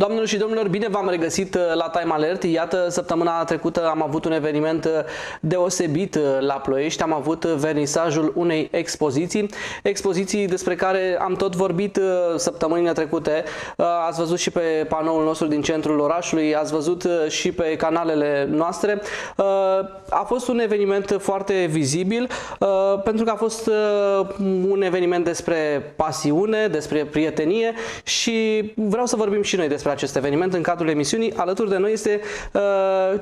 Doamnelor și domnilor, bine v-am regăsit la Time Alert. Iată, săptămâna trecută am avut un eveniment deosebit la Ploiești. Am avut vernisajul unei expoziții despre care am tot vorbit săptămânile trecute. Ați văzut și pe panoul nostru din centrul orașului, ați văzut și pe canalele noastre. A fost un eveniment foarte vizibil pentru că a fost un eveniment despre pasiune, despre prietenie și vreau să vorbim și noi despre acest eveniment în cadrul emisiunii. Alături de noi este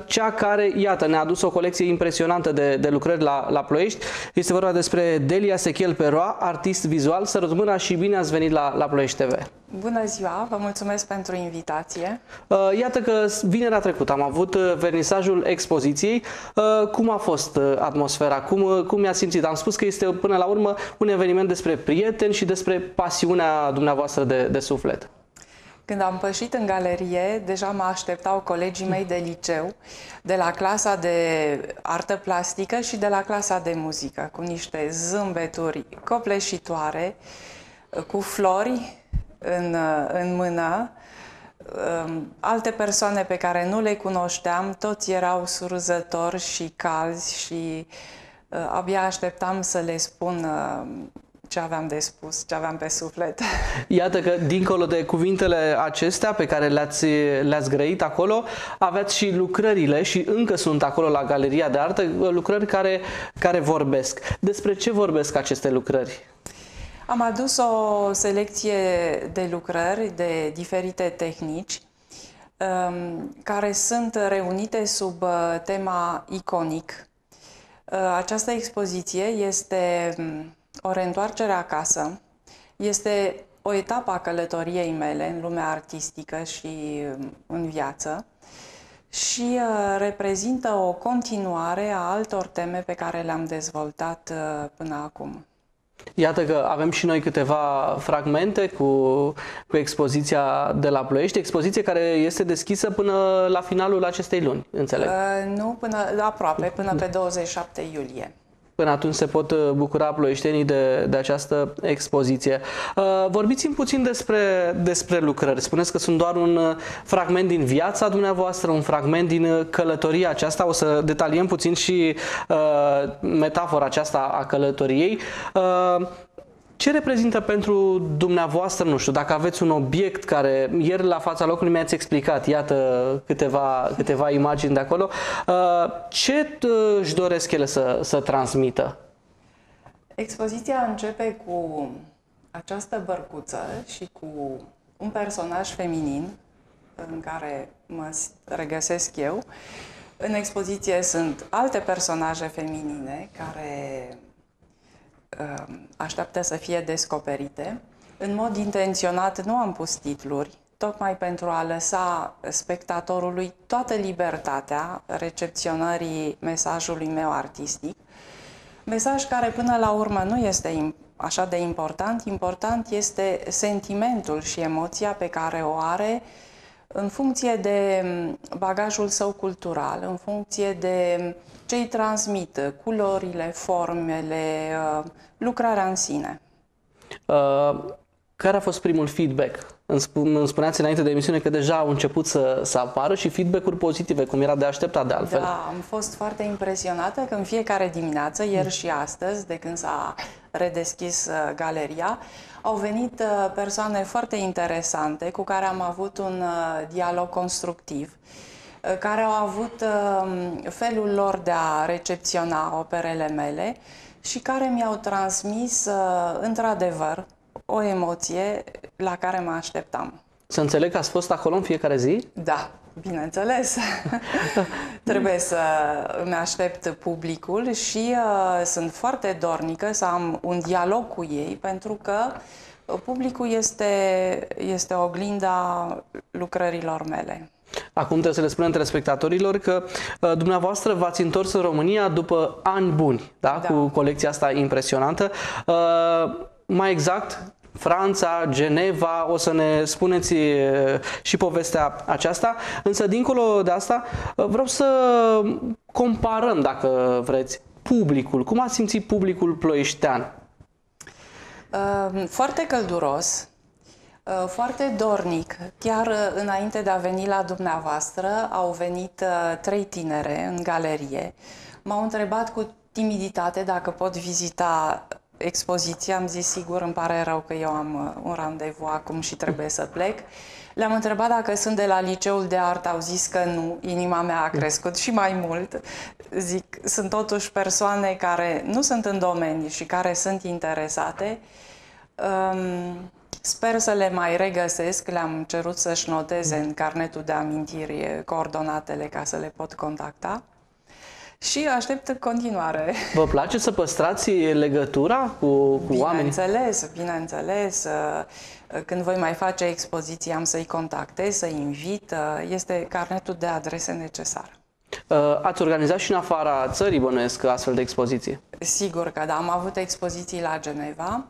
cea care, iată, ne-a adus o colecție impresionantă de lucrări la Ploiești. Este vorba despre Delia Sechel Peroa, artist vizual. Sărut mâna și bine ați venit la Ploiești TV. Bună ziua, vă mulțumesc pentru invitație. Iată că vinerea trecută am avut vernisajul expoziției. Cum a fost atmosfera? Cum mi-a simțit? Am spus că este până la urmă un eveniment despre prieteni și despre pasiunea dumneavoastră de suflet. Când am pășit în galerie, deja mă așteptau colegii mei de liceu, de la clasa de artă plastică și de la clasa de muzică, cu niște zâmbeturi copleșitoare, cu flori în mână. Alte persoane pe care nu le cunoșteam, toți erau surzători și calzi și abia așteptam să le spun ce aveam de spus, ce aveam pe suflet. Iată că, dincolo de cuvintele acestea pe care le-ați grăit acolo, aveți și lucrările și încă sunt acolo la Galeria de Artă, lucrări care vorbesc. Despre ce vorbesc aceste lucrări? Am adus o selecție de lucrări de diferite tehnici care sunt reunite sub tema iconic. Această expoziție este o reîntoarcere acasă, este o etapă a călătoriei mele în lumea artistică și în viață și reprezintă o continuare a altor teme pe care le-am dezvoltat până acum. Iată că avem și noi câteva fragmente cu expoziția de la Ploiești, expoziție care este deschisă până la finalul acestei luni, înțeleg? Nu, aproape, până pe 27 iulie. Până atunci se pot bucura ploieștenii de această expoziție. Vorbiți-mi puțin despre lucrări. Spuneți că sunt doar un fragment din viața dumneavoastră, un fragment din călătoria aceasta. O să detaliem puțin și metafora aceasta a călătoriei. Ce reprezintă pentru dumneavoastră, nu știu, dacă aveți un obiect care ieri la fața locului mi-ați explicat, iată câteva imagini de acolo, ce își doresc ele să transmită? Expoziția începe cu această bărcuță și cu un personaj feminin în care mă regăsesc eu. În expoziție sunt alte personaje feminine care așteaptă să fie descoperite. În mod intenționat nu am pus titluri, tocmai pentru a lăsa spectatorului toată libertatea recepționării mesajului meu artistic. Mesaj care până la urmă nu este așa de important. Important este sentimentul și emoția pe care o are în funcție de bagajul său cultural, în funcție de ce îi transmit, culorile, formele, lucrarea în sine. Care a fost primul feedback? Îmi spuneați înainte de emisiune că deja au început să apară și feedback-uri pozitive, cum era de așteptat de altfel. Da, am fost foarte impresionată că în fiecare dimineață, ieri și astăzi, de când s-a redeschis galeria, au venit persoane foarte interesante cu care am avut un dialog constructiv, care au avut felul lor de a recepționa operele mele și care mi-au transmis, într-adevăr, o emoție la care mă așteptam. Să înțeleg că ați fost acolo în fiecare zi? Da, bineînțeles. Trebuie să îmi aștept publicul și sunt foarte dornică să am un dialog cu ei, pentru că publicul este oglinda lucrărilor mele. Acum trebuie să le spunem telespectatorilor că dumneavoastră v-ați întors în România după ani buni, da? Da. Cu colecția asta impresionantă. Mai exact, Franța, Geneva, o să ne spuneți și povestea aceasta, însă dincolo de asta vreau să comparăm, dacă vreți, publicul. Cum a simțit publicul ploieștean? Foarte călduros, Foarte dornic. Chiar înainte de a veni la dumneavoastră, au venit 3 tinere în galerie. M-au întrebat cu timiditate dacă pot vizita expoziția. Am zis sigur, îmi pare rău că eu am un randevu acum și trebuie să plec. Le-am întrebat dacă sunt de la Liceul de Artă, au zis că nu, inima mea a crescut și mai mult. Zic, sunt totuși persoane care nu sunt în domeniu și care sunt interesate. Sper să le mai regăsesc, le-am cerut să-și noteze în carnetul de amintiri coordonatele ca să le pot contacta. Și aștept în continuare. Vă place să păstrați legătura cu oamenii? Bineînțeles, bineînțeles. Când voi mai face expoziții, am să-i contactez, să-i invit. Este carnetul de adrese necesar. Ați organizat și în afara țării, bănuiesc, astfel de expoziții? Sigur că da. Am avut expoziții la Geneva,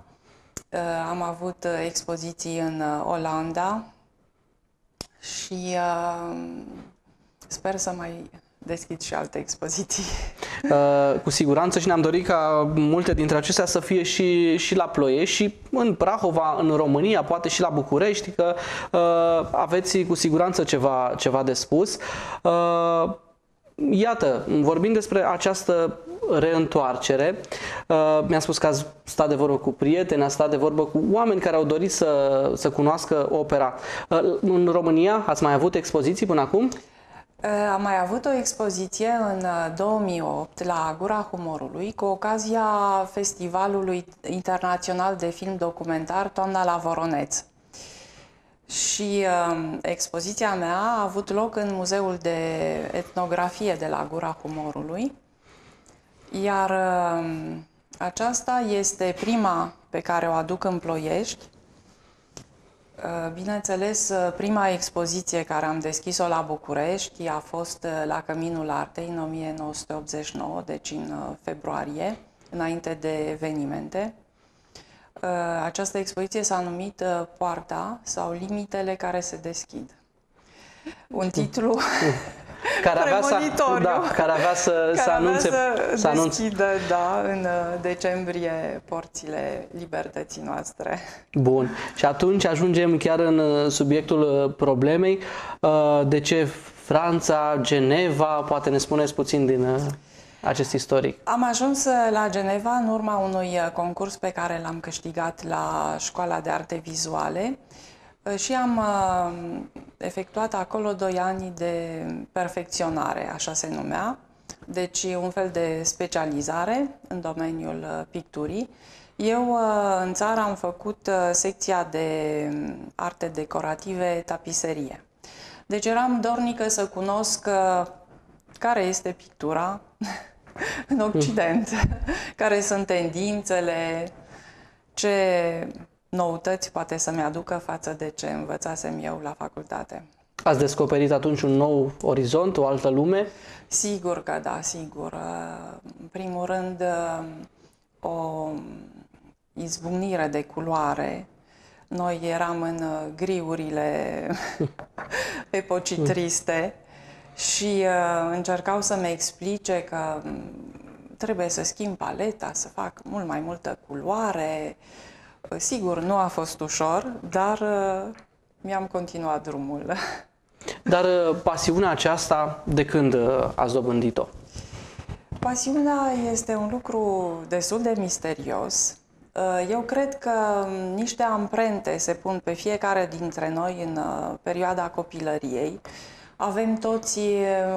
am avut expoziții în Olanda și sper să mai deschid și alte expoziții. Cu siguranță și ne-am dorit ca multe dintre acestea să fie și la Ploiești și în Prahova, în România, poate și la București, că aveți cu siguranță ceva de spus. Iată, vorbind despre această reîntoarcere, mi-a spus că ați stat de vorbă cu prieteni, ați stat de vorbă cu oameni care au dorit să cunoască opera. În România ați mai avut expoziții până acum? Am mai avut o expoziție în 2008 la Gura Humorului cu ocazia Festivalului Internațional de Film Documentar Toamna la Voroneț. Și expoziția mea a avut loc în Muzeul de Etnografie de la Gura Humorului, iar aceasta este prima pe care o aduc în Ploiești. Bineînțeles, prima expoziție care am deschis-o la București a fost la Căminul Artei în 1989, deci în februarie, înainte de evenimente. Această expoziție s-a numit Poarta sau Limitele care se deschid. Un titlu care avea să deschidă, da, în decembrie porțile libertății noastre. Bun. Și atunci ajungem chiar în subiectul problemei. De ce Franța, Geneva? Poate ne spuneți puțin din acest istoric. Am ajuns la Geneva în urma unui concurs pe care l-am câștigat la Școala de Arte Vizuale și am efectuat acolo 2 ani de perfecționare, așa se numea, deci un fel de specializare în domeniul picturii. Eu în țară am făcut secția de arte decorative tapiserie. Deci eram dornică să cunosc care este pictura în Occident, care sunt tendințele, ce noutăți poate să-mi aducă față de ce învățasem eu la facultate. Ați descoperit atunci un nou orizont, o altă lume? Sigur că da, sigur. În primul rând, o izbucnire de culoare. Noi eram în griurile epocii triste și încercau să-mi explice că trebuie să schimb paleta, să fac mult mai multă culoare. Sigur, nu a fost ușor, dar mi-am continuat drumul. Dar pasiunea aceasta, de când ați dobândit-o? Pasiunea este un lucru destul de misterios. Eu cred că niște amprente se pun pe fiecare dintre noi în perioada copilăriei. Avem toți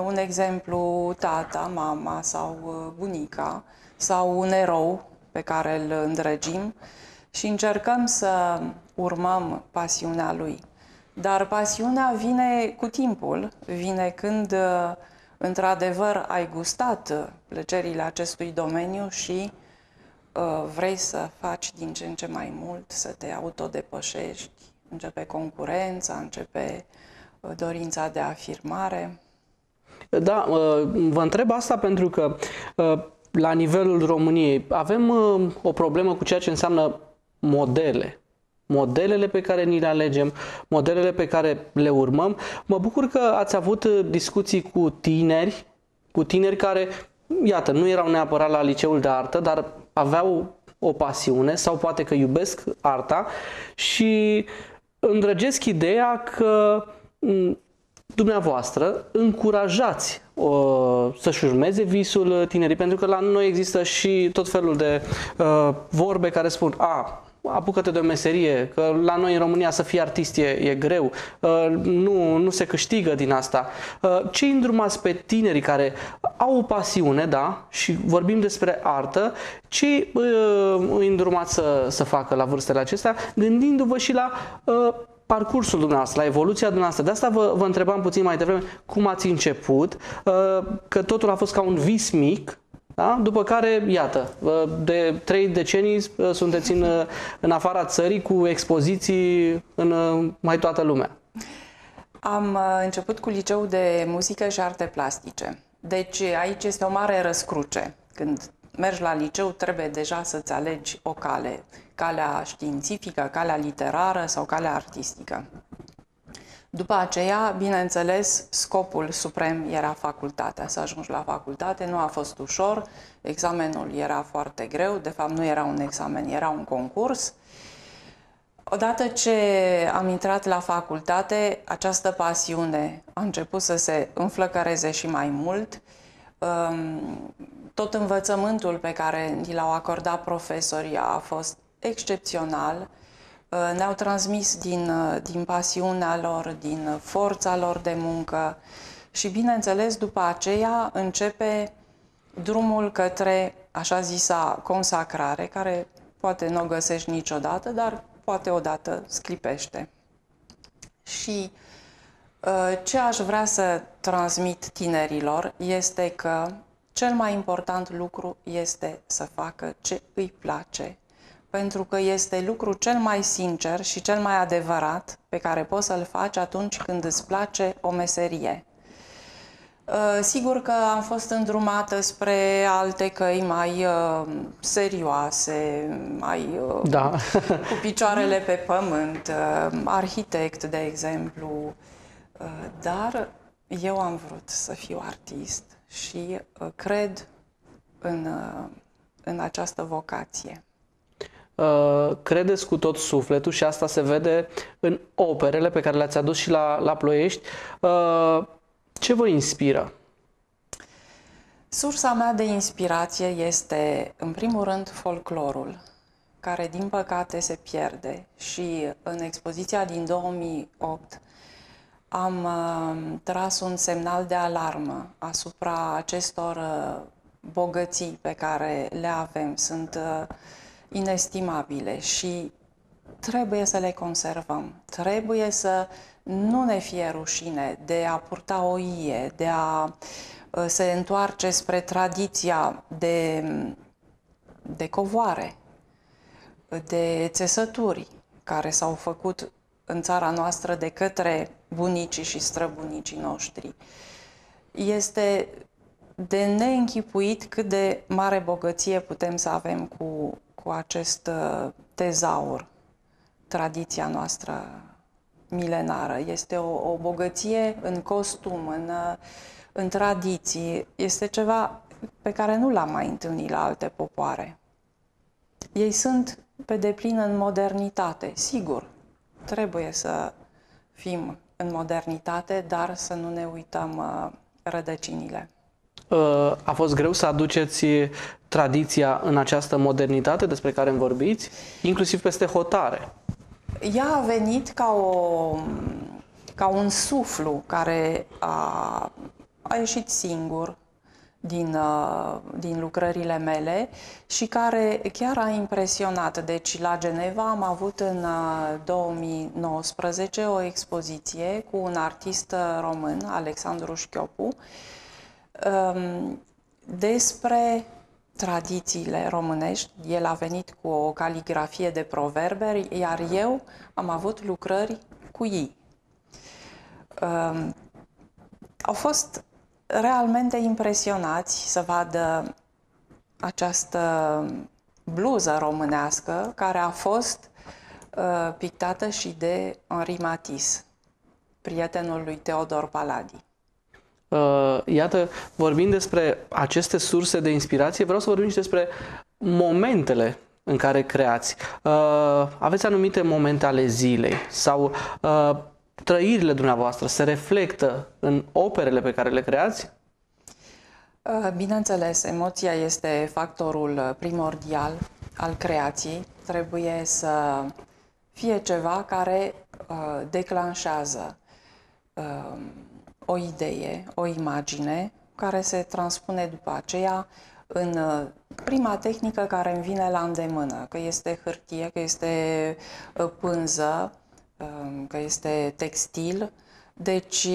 un exemplu, tata, mama sau bunica, sau un erou pe care îl îndrăgim și încercăm să urmăm pasiunea lui. Dar pasiunea vine cu timpul, vine când într-adevăr ai gustat plăcerile acestui domeniu și vrei să faci din ce în ce mai mult, să te autodepășești, începe concurența, începe dorința de afirmare. Da, vă întreb asta pentru că la nivelul României avem o problemă cu ceea ce înseamnă modele. Modelele pe care ni le alegem, modelele pe care le urmăm. Mă bucur că ați avut discuții cu tineri care, iată, nu erau neapărat la liceul de artă, dar aveau o pasiune sau poate că iubesc arta și îndrăgesc ideea că dumneavoastră încurajați să-și urmeze visul tinerii, pentru că la noi există și tot felul de vorbe care spun apucă-te de o meserie, că la noi în România să fii artist e greu, nu se câștigă din asta. Ce îndrumați pe tinerii care au o pasiune, da, și vorbim despre artă, ce îi îndrumați să facă la vârstele acestea, gândindu-vă și la parcursul dumneavoastră, la evoluția dumneavoastră. De asta vă întrebam puțin mai devreme cum ați început, că totul a fost ca un vis mic, da? După care, iată, de 3 decenii sunteți în afara țării cu expoziții în mai toată lumea. Am început cu liceul de muzică și arte plastice. Deci aici este o mare răscruce. Când mergi la liceu trebuie deja să-ți alegi o cale. Calea științifică, calea literară sau calea artistică. După aceea, bineînțeles, scopul suprem era facultatea. Să ajungi la facultate nu a fost ușor, examenul era foarte greu, de fapt nu era un examen, era un concurs. Odată ce am intrat la facultate, această pasiune a început să se înflăcăreze și mai mult. Tot învățământul pe care ni l-au acordat profesorii a fost excepțional. Ne-au transmis din pasiunea lor, din forța lor de muncă și, bineînțeles, după aceea începe drumul către așa zisa consacrare, care poate nu o găsești niciodată, dar poate odată sclipește. Și ce aș vrea să transmit tinerilor este că cel mai important lucru este să facă ce îi place, pentru că este lucrul cel mai sincer și cel mai adevărat pe care poți să-l faci atunci când îți place o meserie. Sigur că am fost îndrumată spre alte căi mai serioase, mai cu picioarele pe pământ, arhitect, de exemplu, dar eu am vrut să fiu artist și cred în această vocație. Credeți cu tot sufletul și asta se vede în operele pe care le-ați adus și la Ploiești. Ce vă inspiră? Sursa mea de inspirație este, în primul rând, folclorul, care, din păcate, se pierde. Și în expoziția din 2008 am tras un semnal de alarmă asupra acestor bogății pe care le avem. Sunt inestimabile și trebuie să le conservăm. Trebuie să nu ne fie rușine de a purta o ie, de a se întoarce spre tradiția de covoare, de țesături care s-au făcut în țara noastră de către bunicii și străbunicii noștri. Este de neînchipuit cât de mare bogăție putem să avem cu acest tezaur, tradiția noastră milenară. Este o bogăție în costum, în tradiții. Este ceva pe care nu l-am mai întâlnit la alte popoare. Ei sunt pe deplin în modernitate. Sigur, trebuie să fim în modernitate, dar să nu ne uităm rădăcinile. A fost greu să aduceți tradiția în această modernitate despre care îmi vorbiți, inclusiv peste hotare? Ea a venit ca un suflu care a ieșit singur din lucrările mele și care chiar a impresionat. Deci la Geneva am avut în 2019 o expoziție cu un artist român, Alexandru Șchiopu, despre tradițiile românești. El a venit cu o caligrafie de proverbe, iar eu am avut lucrări cu ei. Au fost realmente impresionați să vadă această bluză românească care a fost pictată și de Henri Matisse, prietenul lui Teodor Paladi. Iată, vorbind despre aceste surse de inspirație, vreau să vorbim și despre momentele în care creați, aveți anumite momente ale zilei sau trăirile dumneavoastră se reflectă în operele pe care le creați? Bineînțeles, emoția este factorul primordial al creației. Trebuie să fie ceva care declanșează o idee, o imagine, care se transpune după aceea în prima tehnică care îmi vine la îndemână, că este hârtie, că este pânză, că este textil. Deci,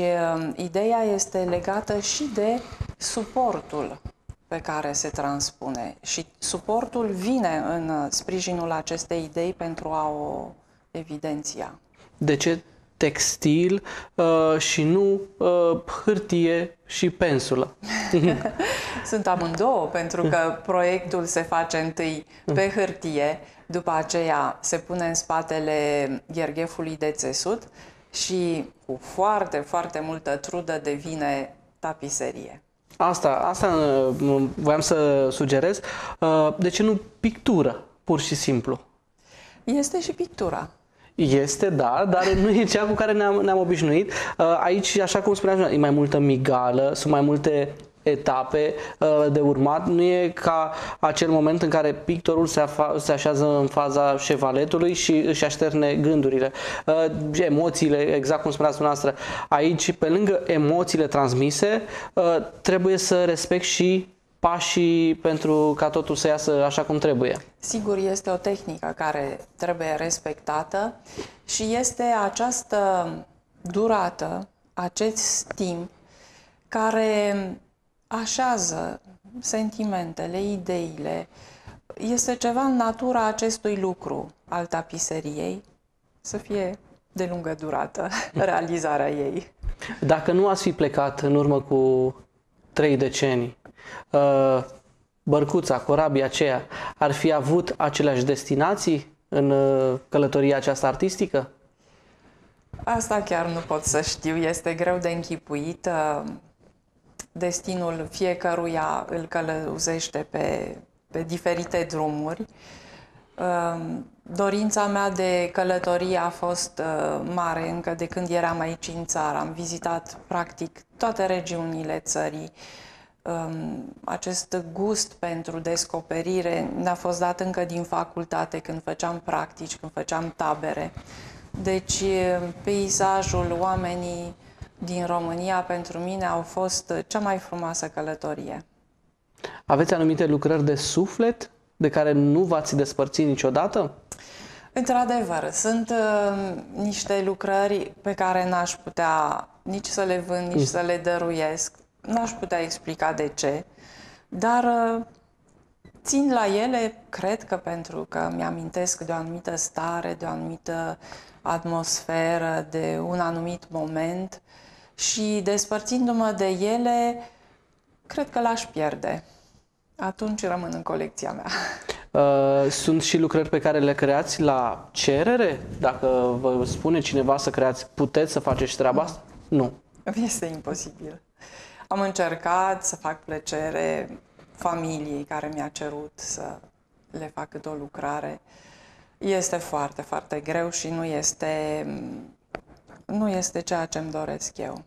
ideea este legată și de suportul pe care se transpune și suportul vine în sprijinul acestei idei pentru a o evidenția. De ce textil și nu hârtie și pensulă? Sunt amândouă, pentru că proiectul se face întâi pe hârtie, după aceea se pune în spatele gherghefului de țesut și cu foarte, foarte multă trudă devine tapiserie. Asta voiam să sugerez. De ce nu pictură, pur și simplu? Este și pictura. Este, da, dar nu e cea cu care ne-am obișnuit. Aici, așa cum spuneam, e mai multă migală, sunt mai multe etape de urmat. Nu e ca acel moment în care pictorul se așează în faza șevaletului și își așterne gândurile. Emoțiile, exact cum spuneați dumneavoastră, aici, pe lângă emoțiile transmise, trebuie să respect și pașii pentru ca totul să iasă așa cum trebuie. Sigur, este o tehnică care trebuie respectată și este această durată, acest timp care așează sentimentele, ideile. Este ceva în natura acestui lucru al tapiseriei, să fie de lungă durată realizarea ei. Dacă nu ați fi plecat în urmă cu 3 decenii, bărcuța, corabia aceea, ar fi avut aceleași destinații în călătoria aceasta artistică? Asta chiar nu pot să știu, este greu de închipuit. Destinul fiecăruia îl călăuzește pe diferite drumuri. Dorința mea de călătorie a fost mare încă de când eram aici în țară. Am vizitat practic toate regiunile țării. Acest gust pentru descoperire ne-a fost dat încă din facultate, când făceam practici, când făceam tabere. Deci peisajul, oamenii din România pentru mine au fost cea mai frumoasă călătorie. Aveți anumite lucrări de suflet de care nu v-ați despărțit niciodată? Într-adevăr, sunt niște lucrări pe care n-aș putea nici să le vând, nici să le dăruiesc. N-aș putea explica de ce, dar țin la ele, cred că pentru că mi-amintesc de o anumită stare, de o anumită atmosferă, de un anumit moment și despărțindu-mă de ele, cred că l-aș pierde. Atunci rămân în colecția mea. Sunt și lucrări pe care le creați la cerere? Dacă vă spune cineva să creați, puteți să faceți treaba asta? Nu. Este imposibil. Am încercat să fac plăcere familiei care mi-a cerut să le fac câte o lucrare. Este foarte, foarte greu și nu este ceea ce îmi doresc eu.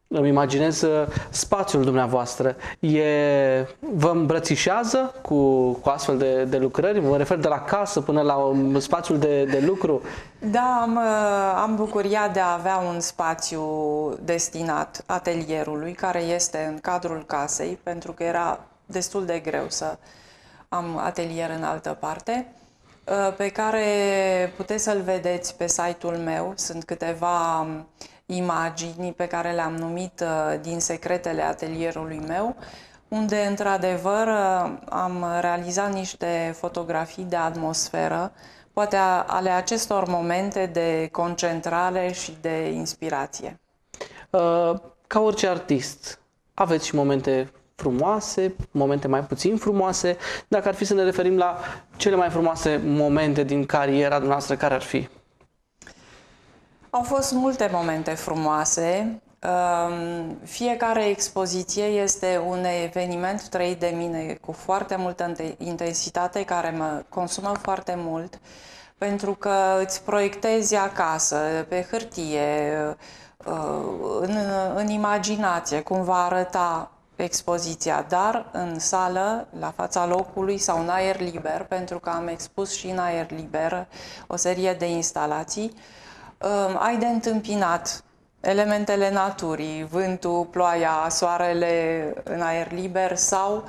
Îmi imaginez spațiul dumneavoastră. Vă îmbrățișează cu astfel de lucrări? Mă refer de la casă până la spațiul de lucru? Da, am bucuria de a avea un spațiu destinat atelierului, care este în cadrul casei, pentru că era destul de greu să am atelier în altă parte, pe care puteți să-l vedeți pe site-ul meu. Sunt câteva imagini pe care le-am numit din secretele atelierului meu, unde într-adevăr am realizat niște fotografii de atmosferă, poate ale acestor momente de concentrare și de inspirație. Ca orice artist, aveți și momente frumoase, momente mai puțin frumoase. Dacă ar fi să ne referim la cele mai frumoase momente din cariera dumneavoastră, care ar fi? Au fost multe momente frumoase. Fiecare expoziție este un eveniment trăit de mine cu foarte multă intensitate, care mă consumă foarte mult, pentru că îți proiectezi acasă, pe hârtie, în imaginație, cum va arăta expoziția, dar în sală, la fața locului sau în aer liber, pentru că am expus și în aer liber o serie de instalații, ai de întâmpinat elementele naturii, vântul, ploaia, soarele în aer liber sau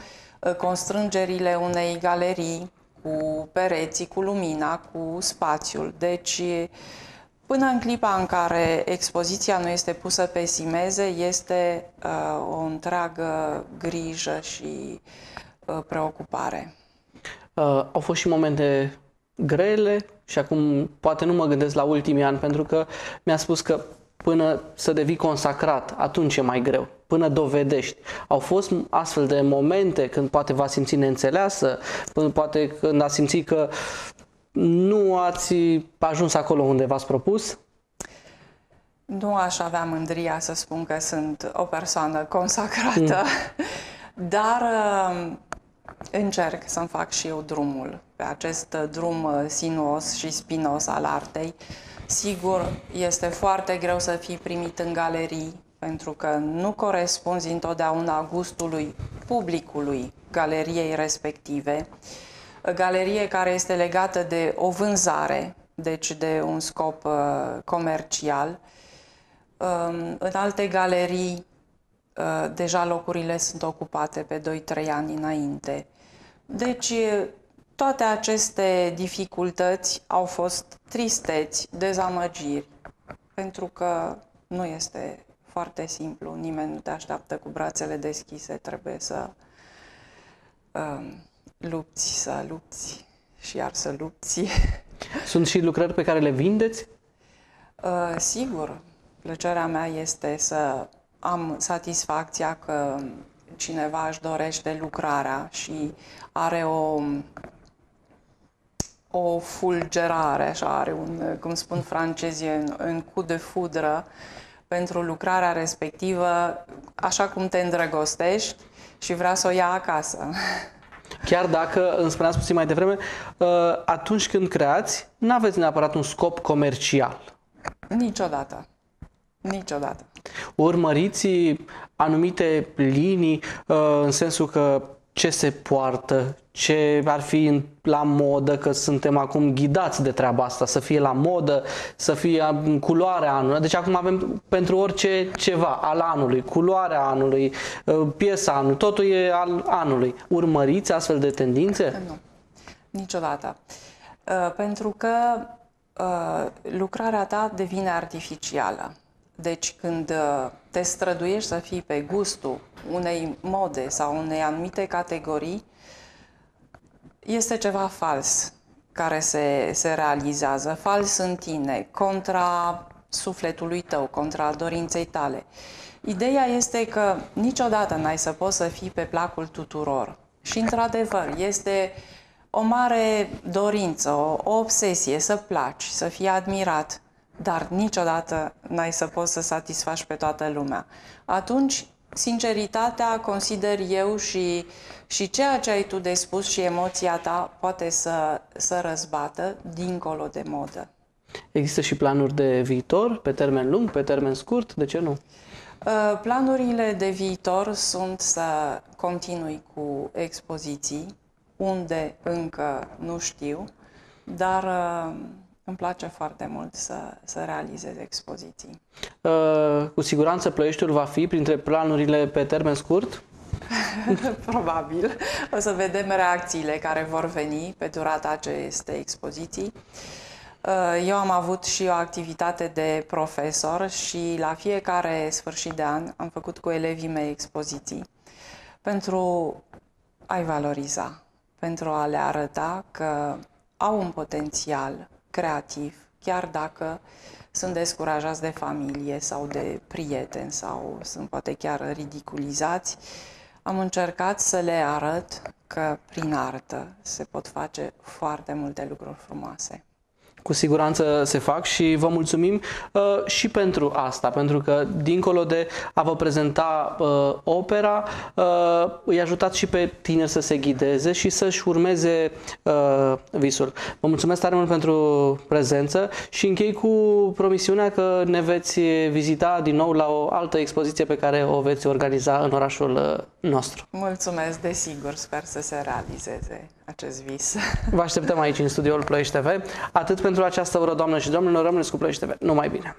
constrângerile unei galerii cu pereții, cu lumina, cu spațiul. Deci, până în clipa în care expoziția nu este pusă pe simeze, este o întreagă grijă și preocupare. Au fost și momente grele și acum poate nu mă gândesc la ultimii ani, pentru că mi-a spus că până să devii consacrat, atunci e mai greu, până dovedești. Au fost astfel de momente când poate v-ați simțit neînțeleasă, până poate când ați simțit că nu ați ajuns acolo unde v-ați propus? Nu aș avea mândria să spun că sunt o persoană consacrată, dar încerc să-mi fac și eu drumul pe acest drum sinuos și spinos al artei. Sigur, este foarte greu să fii primit în galerii, pentru că nu corespunzi întotdeauna gustului publicului galeriei respective. Galerie care este legată de o vânzare, deci de un scop comercial. În alte galerii, deja locurile sunt ocupate pe 2-3 ani înainte. Deci, toate aceste dificultăți au fost tristeți, dezamăgiri, pentru că nu este foarte simplu, nimeni nu te așteaptă cu brațele deschise, trebuie să lupți și iar să lupți. Sunt și lucrări pe care le vindeți? Sigur, plăcerea mea este să am satisfacția că cineva își dorește lucrarea și are o fulgerare, așa, are un, cum spun francezii, un coup de foudre pentru lucrarea respectivă, așa cum te îndrăgostești și vrea să o ia acasă. Chiar dacă, îmi spuneați puțin mai devreme, atunci când creați, nu aveți neapărat un scop comercial. Niciodată. Niciodată. Urmăriți anumite linii în sensul că ce se poartă, ce ar fi la modă, că suntem acum ghidați de treaba asta, să fie la modă, să fie culoarea anului. Deci acum avem pentru orice ceva al anului, culoarea anului, piesa anului, totul e al anului. Urmăriți astfel de tendințe? Nu, niciodată. Pentru că lucrarea ta devine artificială. Deci când te străduiești să fii pe gustul unei mode sau unei anumite categorii, este ceva fals care se realizează, fals în tine, contra sufletului tău, contra dorinței tale. Ideea este că niciodată n-ai să poți să fii pe placul tuturor. Și într-adevăr, este o mare dorință, o obsesie să placi, să fii admirat, dar niciodată n-ai să poți să satisfaci pe toată lumea. Atunci, sinceritatea, consider eu, și ceea ce ai tu de spus și emoția ta poate să răzbată dincolo de modă. Există și planuri de viitor, pe termen lung, pe termen scurt? De ce nu? Planurile de viitor sunt să continui cu expoziții, unde încă nu știu, dar îmi place foarte mult să realizez expoziții. Cu siguranță Ploieștiul va fi printre planurile pe termen scurt? Probabil. O să vedem reacțiile care vor veni pe durata acestei expoziții. Eu am avut și o activitate de profesor și la fiecare sfârșit de an am făcut cu elevii mei expoziții pentru a-i valoriza, pentru a le arăta că au un potențial creativ, chiar dacă sunt descurajați de familie sau de prieteni sau sunt poate chiar ridiculizați. Am încercat să le arăt că prin artă se pot face foarte multe lucruri frumoase. Cu siguranță se fac și vă mulțumim și pentru asta, pentru că dincolo de a vă prezenta opera, îi ajutați și pe tineri să se ghideze și să-și urmeze visul. Vă mulțumesc tare mult pentru prezență și închei cu promisiunea că ne veți vizita din nou la o altă expoziție pe care o veți organiza în orașul nostru. Mulțumesc, desigur, sper să se realizeze acest vis. Vă așteptăm aici în studioul Ploiești TV. Atât pentru această oră, doamnă și domnilor, rămâneți cu Ploiești TV. Numai bine!